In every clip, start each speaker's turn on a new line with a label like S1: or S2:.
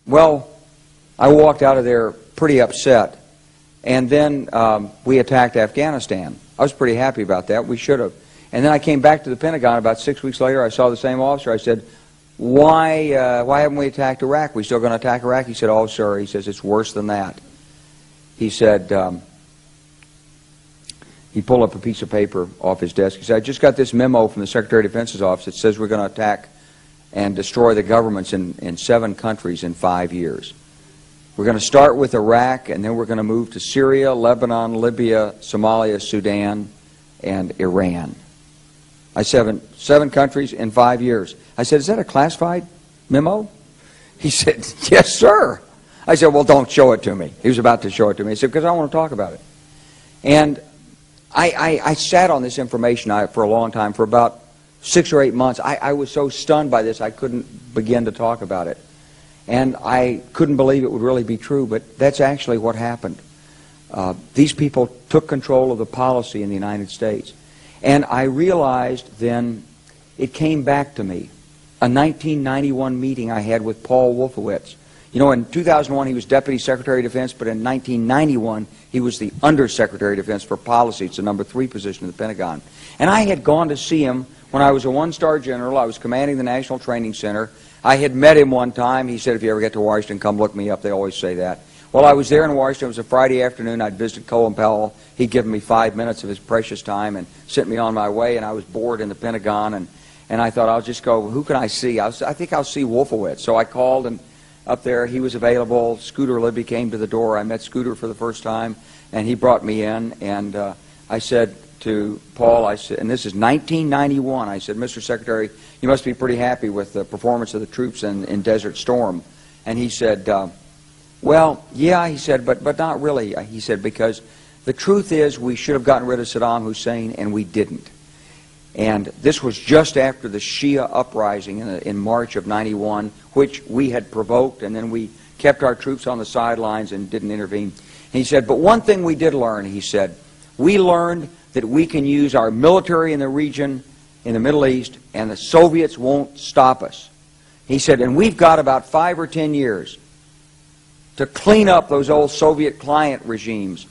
S1: Well, I walked out of there pretty upset. And then we attacked Afghanistan. I was pretty happy about that. We should have. And then I came back to the Pentagon about 6 weeks later. I saw the same officer. I said, why haven't we attacked Iraq? We still going to attack Iraq? He said, oh, sir. He says, it's worse than that. He said, he pulled up a piece of paper off his desk. He said, I just got this memo from the Secretary of Defense's office that says we're going to attack and destroy the governments in 7 countries in 5 years. We're going to start with Iraq, and then we're going to move to Syria, Lebanon, Libya, Somalia, Sudan, and Iran. I said, 7 countries in 5 years. I said, is that a classified memo? He said, yes, sir. I said, well, don't show it to me. He was about to show it to me. He said, because I want to talk about it. And I sat on this information for a long time, for about 6 or 8 months. I was so stunned by this, I couldn't begin to talk about it. And I couldn't believe it would really be true, but that's actually what happened. These people took control of the policy in the United States. And I realized then, it came back to me, a 1991 meeting I had with Paul Wolfowitz. You know, in 2001 he was Deputy Secretary of Defense, but in 1991 he was the Undersecretary of Defense for Policy. It's the number 3 position in the Pentagon. And I had gone to see him when I was a 1-star general. I was commanding the National Training Center. I had met him one time. He said, if you ever get to Washington, come look me up. They always say that. Well, I was there in Washington. It was a Friday afternoon. I'd visited Colin Powell. He'd given me 5 minutes of his precious time and sent me on my way, and I was bored in the Pentagon, and I thought, I'll just go, who can I see? I think I'll see Wolfowitz. So I called, and up there, he was available. Scooter Libby came to the door. I met Scooter for the first time, and he brought me in, and I said to Paul, I said, and this is 1991, I said, Mr. Secretary, you must be pretty happy with the performance of the troops in Desert Storm. And he said, well, yeah, he said, but not really. He said, because the truth is we should have gotten rid of Saddam Hussein, and we didn't. And this was just after the Shia uprising in March of '91, which we had provoked, and then we kept our troops on the sidelines and didn't intervene. And he said, but one thing we did learn, he said, we learned that we can use our military in the region, in the Middle East, and the Soviets won't stop us. He said, and we've got about 5 or 10 years to clean up those old Soviet client regimes,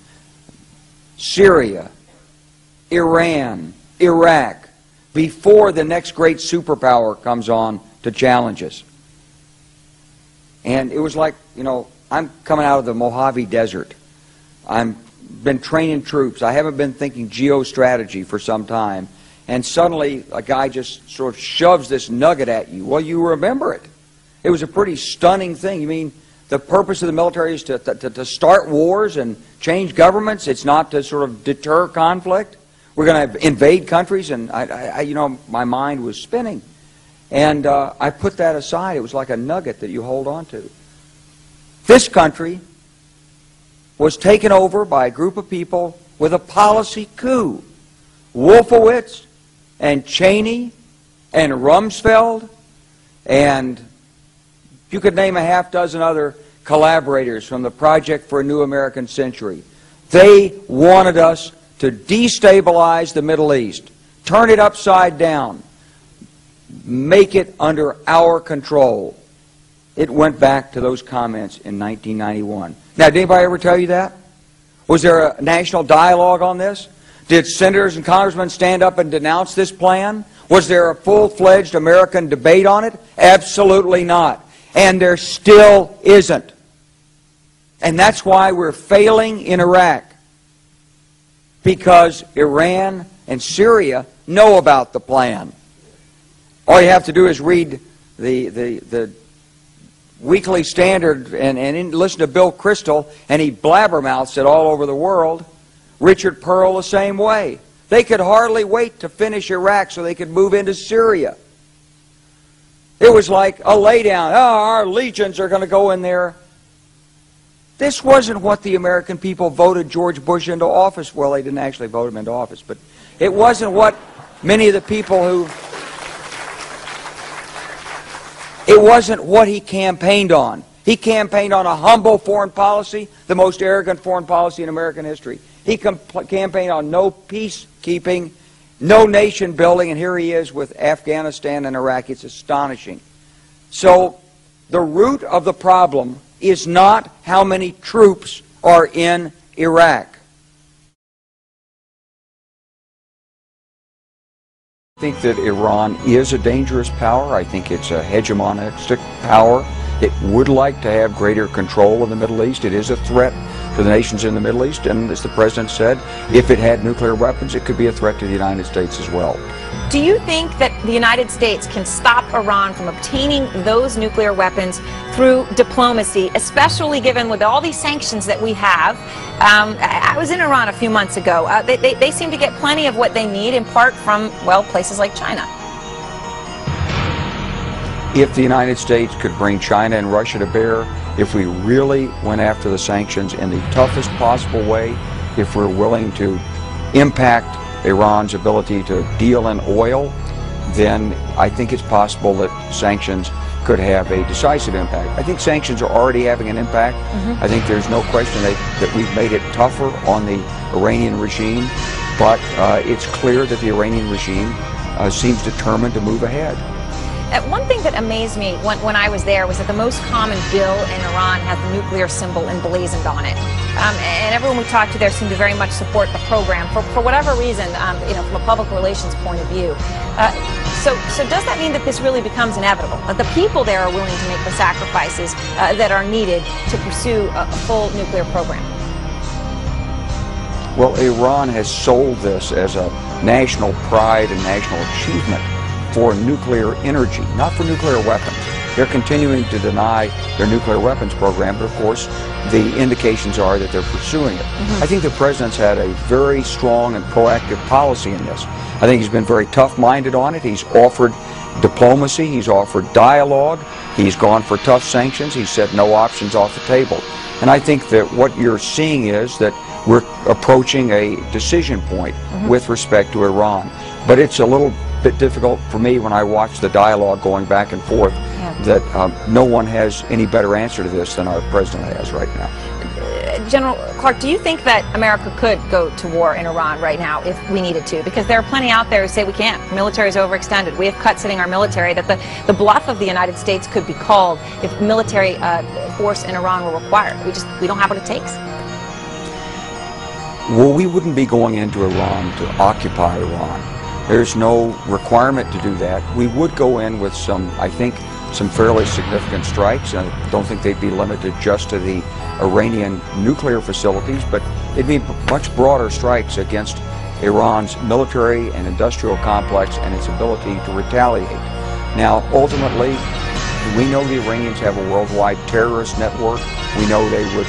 S1: Syria, Iran, Iraq, before the next great superpower comes on to challenge us. And it was like, you know, I'm coming out of the Mojave Desert. I've been training troops. I haven't been thinking geostrategy for some time. And suddenly a guy just sort of shoves this nugget at you. Well, you remember it. It was a pretty stunning thing. You mean the purpose of the military is to start wars and change governments? It's not to sort of deter conflict? We're going to invade countries? And you know, my mind was spinning. And I put that aside. It was like a nugget that you hold on to. This country was taken over by a group of people with a policy coup. Wolfowitz and Cheney and Rumsfeld, and you could name a half-dozen other collaborators from the Project for a New American Century. They wanted us to destabilize the Middle East, turn it upside down, make it under our control. It went back to those comments in 1991. Now, did anybody ever tell you that? Was there a national dialogue on this? Did senators and congressmen stand up and denounce this plan? Was there a full-fledged American debate on it? Absolutely not. And there still isn't. And that's why we're failing in Iraq. Because Iran and Syria know about the plan. All you have to do is read the Weekly Standard and listen to Bill Kristol, and he blabbermouths it all over the world. Richard Pearl the same way. They could hardly wait to finish Iraq so they could move into Syria. It was like a laydown. Oh, our legions are going to go in there. This wasn't what the American people voted George Bush into office. Well, they didn't actually vote him into office, but it wasn't what many of the people who... It wasn't what he campaigned on. He campaigned on a humble foreign policy, the most arrogant foreign policy in American history. He campaigned on no peacekeeping, no nation building, and here he is with Afghanistan and Iraq. It's astonishing. So the root of the problem is not how many troops are in Iraq. I think that Iran is a dangerous power. I think it's a hegemonistic power. It would like to have greater control in the Middle East. It is a threat to the nations in the Middle East, and as the President said, if it had nuclear weapons, it could be a threat to the United States as well.
S2: Do you think that the United States can stop Iran from obtaining those nuclear weapons through diplomacy, especially given with all these sanctions that we have? I was in Iran a few months ago. They seem to get plenty of what they need, in part from, well, places like China.
S1: If the United States could bring China and Russia to bear, if we really went after the sanctions in the toughest possible way, if we're willing to impact Iran's ability to deal in oil, then I think it's possible that sanctions could have a decisive impact. I think sanctions are already having an impact. I think there's no question that we've made it tougher on the Iranian regime, but it's clear that the Iranian regime seems determined to move ahead.
S2: One thing that amazed me when I was there was that the most common bill in Iran had the nuclear symbol emblazoned on it. And everyone we talked to there seemed to very much support the program for whatever reason, from a public relations point of view. So does that mean that this really becomes inevitable? That the people there are willing to make the sacrifices that are needed to pursue a full nuclear program?
S1: Well, Iran has sold this as a national pride and national achievement for nuclear energy, not for nuclear weapons. They're continuing to deny their nuclear weapons program, but of course the indications are that they're pursuing it. I think the President's had a very strong and proactive policy in this. I think he's been very tough-minded on it. He's offered diplomacy, he's offered dialogue, he's gone for tough sanctions, he's said no options off the table. And I think that what you're seeing is that we're approaching a decision point with respect to Iran. But it's a little bit difficult for me when I watch the dialogue going back and forth that no one has any better answer to this than our President has right now.
S2: General Clark, do you think that America could go to war in Iran right now if we needed to? Because there are plenty out there who say we can't. Our military is overextended. We have cuts hitting our military, that the bluff of the United States could be called if military force in Iran were required. We don't have what it takes.
S1: Well, we wouldn't be going into Iran to occupy Iran. There's no requirement to do that. We would go in with some fairly significant strikes. I don't think they'd be limited just to the Iranian nuclear facilities, but they'd be much broader strikes against Iran's military and industrial complex and its ability to retaliate. Now, ultimately, we know the Iranians have a worldwide terrorist network. We know they would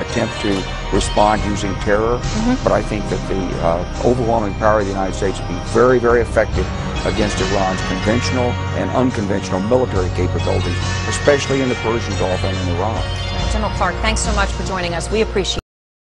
S1: attempt to respond using terror, but I think that the overwhelming power of the United States would be very, very effective against Iran's conventional and unconventional military capabilities, especially in the Persian Gulf and in Iran.
S2: General Clark, thanks so much for joining us. We appreciate it.